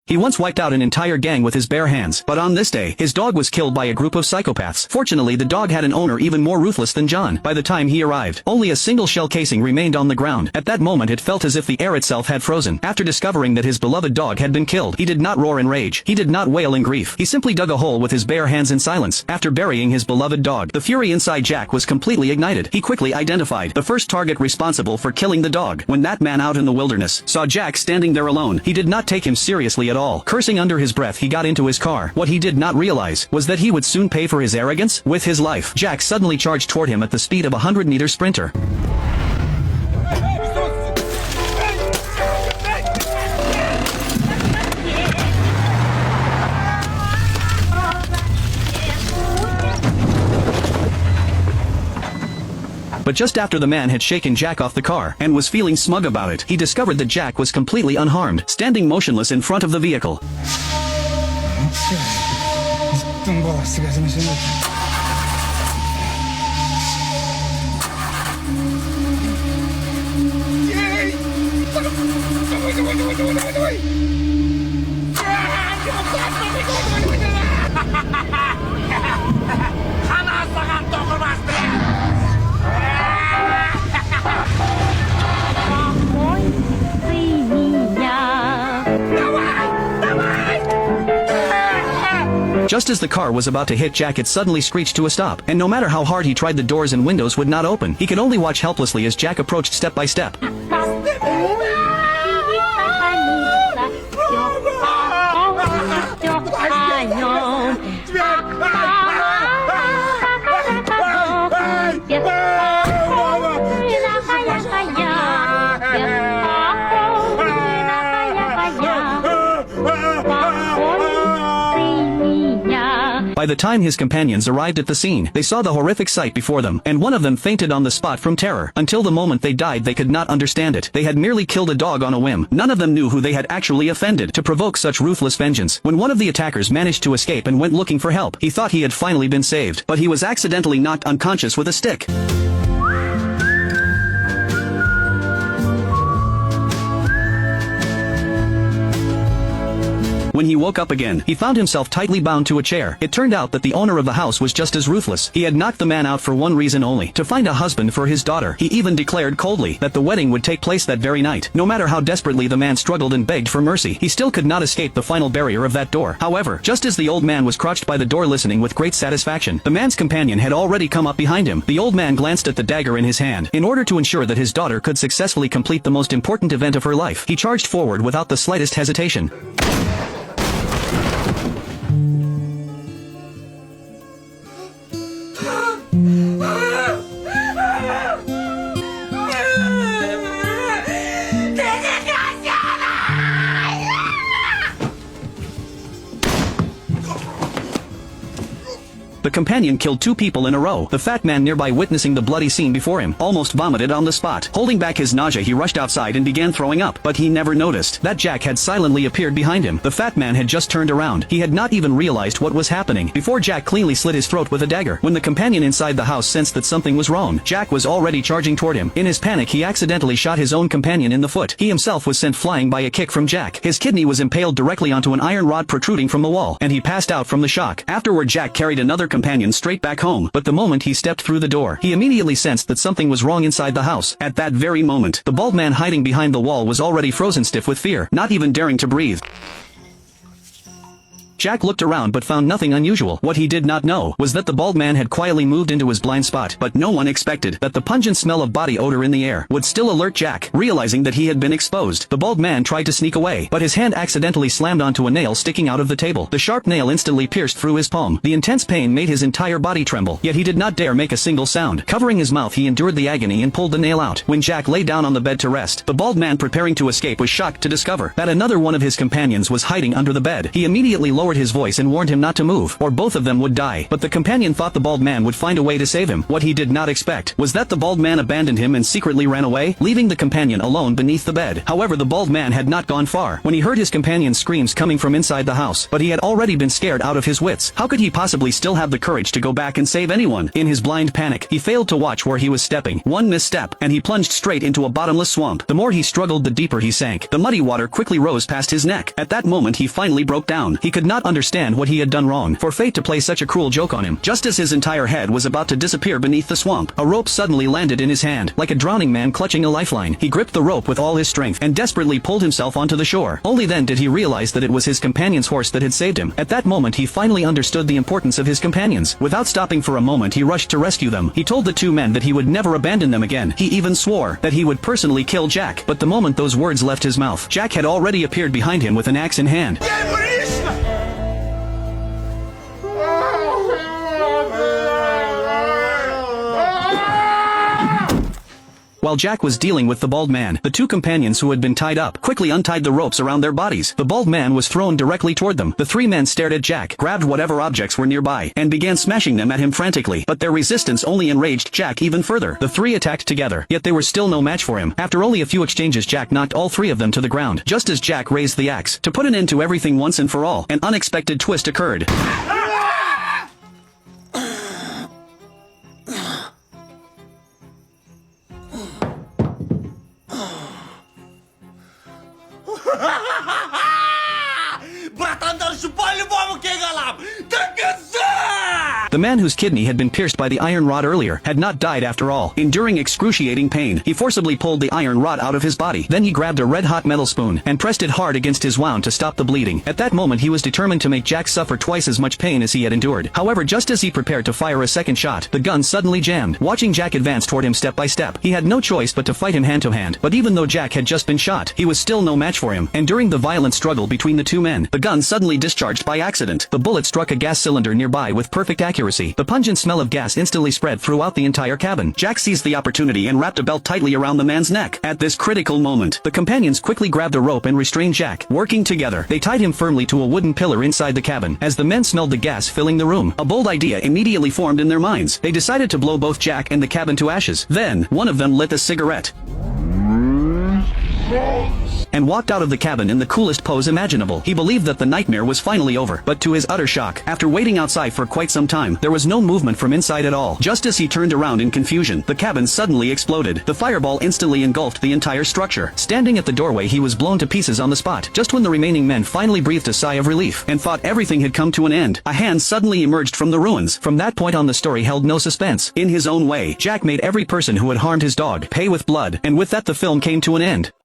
He once wiped out an entire gang with his bare hands, but on this day, his dog was killed by a group of psychopaths. Fortunately, the dog had an owner even more ruthless than John. By the time he arrived, only a single shell casing remained on the ground. At that moment it felt as if the air itself had frozen. After discovering that his beloved dog had been killed, he did not roar in rage. He did not wail in grief. He simply dug a hole with his bare hands in silence. After burying his beloved dog, the fury inside Jack was completely ignited. He quickly identified the first target responsible for killing the dog. When that man out in the wilderness saw Jack standing there alone, he did not take him seriously at all. Cursing under his breath, he got into his car. What he did not realize was that he would soon pay for his arrogance with his life. Jack suddenly charged toward him at the speed of a 100-meter sprinter. But just after the man had shaken Jack off the car and was feeling smug about it, he discovered that Jack was completely unharmed, standing motionless in front of the vehicle. Just as the car was about to hit Jack, it suddenly screeched to a stop, and no matter how hard he tried, the doors and windows would not open. He could only watch helplessly as Jack approached step by step. By the time his companions arrived at the scene, they saw the horrific sight before them, and one of them fainted on the spot from terror. Until the moment they died, they could not understand it. They had merely killed a dog on a whim. None of them knew who they had actually offended to provoke such ruthless vengeance. When one of the attackers managed to escape and went looking for help, he thought he had finally been saved, but he was accidentally knocked unconscious with a stick. When he woke up again, he found himself tightly bound to a chair. It turned out that the owner of the house was just as ruthless. He had knocked the man out for one reason only: to find a husband for his daughter. He even declared coldly that the wedding would take place that very night. No matter how desperately the man struggled and begged for mercy, he still could not escape the final barrier of that door. However, just as the old man was crouched by the door listening with great satisfaction, the man's companion had already come up behind him. The old man glanced at the dagger in his hand. In order to ensure that his daughter could successfully complete the most important event of her life, he charged forward without the slightest hesitation. The companion killed two people in a row. The fat man nearby, witnessing the bloody scene before him, almost vomited on the spot. Holding back his nausea, he rushed outside and began throwing up, but he never noticed that Jack had silently appeared behind him. The fat man had just turned around. He had not even realized what was happening before Jack cleanly slit his throat with a dagger. When the companion inside the house sensed that something was wrong, Jack was already charging toward him. In his panic, he accidentally shot his own companion in the foot. He himself was sent flying by a kick from Jack. His kidney was impaled directly onto an iron rod protruding from the wall, and he passed out from the shock. Afterward, Jack carried another companion straight back home, but the moment he stepped through the door, he immediately sensed that something was wrong inside the house. At that very moment, the bald man hiding behind the wall was already frozen stiff with fear, not even daring to breathe. Jack looked around but found nothing unusual. What he did not know was that the bald man had quietly moved into his blind spot, but no one expected that the pungent smell of body odor in the air would still alert Jack. Realizing that he had been exposed, the bald man tried to sneak away, but his hand accidentally slammed onto a nail sticking out of the table. The sharp nail instantly pierced through his palm. The intense pain made his entire body tremble, yet he did not dare make a single sound. Covering his mouth, he endured the agony and pulled the nail out. When Jack lay down on the bed to rest, the bald man preparing to escape was shocked to discover that another one of his companions was hiding under the bed. He immediately lowered lowered his voice and warned him not to move, or both of them would die. But the companion thought the bald man would find a way to save him. What he did not expect was that the bald man abandoned him and secretly ran away, leaving the companion alone beneath the bed. However, the bald man had not gone far when he heard his companion's screams coming from inside the house, but he had already been scared out of his wits. How could he possibly still have the courage to go back and save anyone? In his blind panic, he failed to watch where he was stepping. One misstep, and he plunged straight into a bottomless swamp. The more he struggled, the deeper he sank. The muddy water quickly rose past his neck. At that moment, he finally broke down. He could not understand what he had done wrong, for fate to play such a cruel joke on him. Just as his entire head was about to disappear beneath the swamp, a rope suddenly landed in his hand. Like a drowning man clutching a lifeline, he gripped the rope with all his strength and desperately pulled himself onto the shore. Only then did he realize that it was his companion's horse that had saved him. At that moment, he finally understood the importance of his companions. Without stopping for a moment, he rushed to rescue them. He told the two men that he would never abandon them again. He even swore that he would personally kill Jack. But the moment those words left his mouth, Jack had already appeared behind him with an axe in hand. While Jack was dealing with the bald man, the two companions who had been tied up quickly untied the ropes around their bodies. The bald man was thrown directly toward them. The three men stared at Jack, grabbed whatever objects were nearby, and began smashing them at him frantically. But their resistance only enraged Jack even further. The three attacked together, yet they were still no match for him. After only a few exchanges, Jack knocked all three of them to the ground. Just as Jack raised the axe to put an end to everything once and for all, an unexpected twist occurred. Братан, даже по-любому кегалам! The man whose kidney had been pierced by the iron rod earlier had not died after all. Enduring excruciating pain, he forcibly pulled the iron rod out of his body. Then he grabbed a red-hot metal spoon and pressed it hard against his wound to stop the bleeding. At that moment, he was determined to make Jack suffer twice as much pain as he had endured. However, just as he prepared to fire a second shot, the gun suddenly jammed. Watching Jack advance toward him step by step, he had no choice but to fight him hand-to-hand. But even though Jack had just been shot, he was still no match for him. And during the violent struggle between the two men, the gun suddenly discharged by accident. The bullet struck a gas cylinder nearby with perfect accuracy. The pungent smell of gas instantly spread throughout the entire cabin. Jack seized the opportunity and wrapped a belt tightly around the man's neck. At this critical moment, the companions quickly grabbed a rope and restrained Jack. Working together, they tied him firmly to a wooden pillar inside the cabin. As the men smelled the gas filling the room, a bold idea immediately formed in their minds. They decided to blow both Jack and the cabin to ashes. Then, one of them lit a cigarette and walked out of the cabin in the coolest pose imaginable. He believed that the nightmare was finally over, but to his utter shock, after waiting outside for quite some time, there was no movement from inside at all. Just as he turned around in confusion, the cabin suddenly exploded. The fireball instantly engulfed the entire structure. Standing at the doorway, he was blown to pieces on the spot. Just when the remaining men finally breathed a sigh of relief and thought everything had come to an end, a hand suddenly emerged from the ruins. From that point on, the story held no suspense. In his own way, Jack made every person who had harmed his dog pay with blood, and with that the film came to an end.